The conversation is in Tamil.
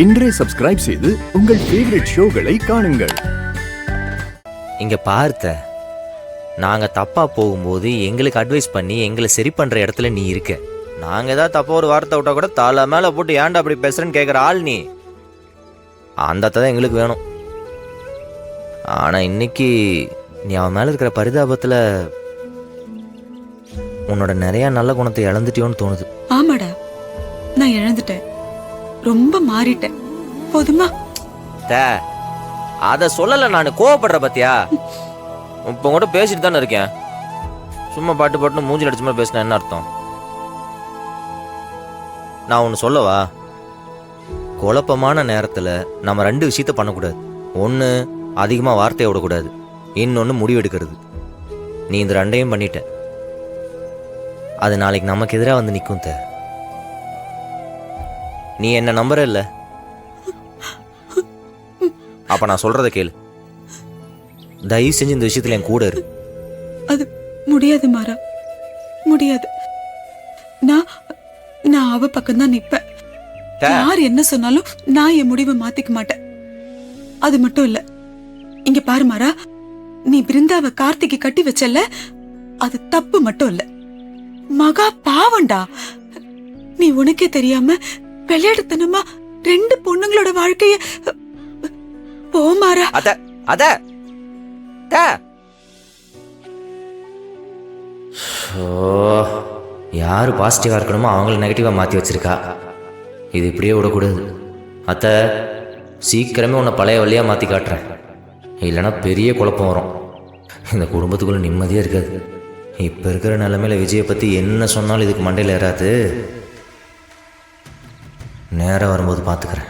இன்றே சப்ஸ்கிரைப் செய்து உங்கள் ஃபேவரட் ஷோகளை காணுங்கள். இங்க பார்த்த நாங்க தப்பா போகும்போது எங்களுக்கு அட்வைஸ் பண்ணி எங்களை சரி பண்ற இடத்துல நீ இருக்க. நாங்க ஏதாவது தப்பா ஒரு வார்த்தை விட்டா கூட தலை மேல போட்டு ஏன்டா அப்படி பேசுறேன்னு கேட்குற ஆள் நீ. அந்த தான் எங்களுக்கு வேணும். ஆனா இன்னைக்கு நீ அவன் மேல இருக்கிற பரிதாபத்துல உன்னோட நிறைய நல்ல குணத்தை இழந்துட்டியோன்னு தோணுது. ஆமாடா, நான் இழந்துட்டேன், ரொம்ப மாறிட்டேன். போதுமா? அத சொல்லல, நான் கோவப்படுற பத்தியா? இப்ப கூட பேசிட்டு தானே இருக்கேன். சும்மா பாட்டு பாட்டுன்னு மூஞ்சில் அடிச்ச மாதிரி பேசினா என்ன அர்த்தம்? நான் ஒன்று சொல்லவா? குழப்பமான நேரத்தில் நம்ம ரெண்டு விஷயத்த பண்ணக்கூடாது. ஒன்று அதிகமாக வார்த்தையை விடக்கூடாது, இன்னொன்று முடிவெடுக்கிறது. நீ இந்த ரெண்டையும் பண்ணிட்ட, அது நாளைக்கு நமக்கு எதிராக வந்து நிற்கும். நீ என்ன நம்புற இல்ல? அப்ப நான் சொல்றத கேளு. தயவு செஞ்சு இந்த விஷயத்துல என் கூட இரு. அது முடியாது மாறா, முடியாது. நான் அவ பக்கம் தான் நிப்பேன். யார் என்ன சொன்னாலும் நான் என் முடிவை மாத்திக்க மாட்டேன். அது மட்டும் இல்ல, இங்க பாரு மாறா, நீ பிருந்தாவை கார்த்திகை கட்டி வச்சல, அது தப்பு மட்டும் இல்ல, மகா பாவண்டா. நீ உனக்கே தெரியாம விளையாடுத்தனமா ரெண்டு பொண்ணுங்களோட வாழ்க்கைய போமாறா. அத யாரு பாசிட்டிவா இருக்கணுமோ அவங்கள நெகட்டிவா மாத்தி வச்சிருக்கா. இது இப்படியே விடக்கூடாது. சீக்கிரமே உன்னை பழைய வழியா மாத்தி காட்டுறேன், இல்லைன்னா பெரிய குழப்பம் வரும். இந்த குடும்பத்துக்குள்ள நிம்மதியா இருக்காது. இப்ப இருக்கிற நிலைமையில விஜயை பத்தி என்ன சொன்னாலும் இதுக்கு மண்டையில் ஏறாது. நேரம் வரும்போது பார்த்துக்கிறேன்.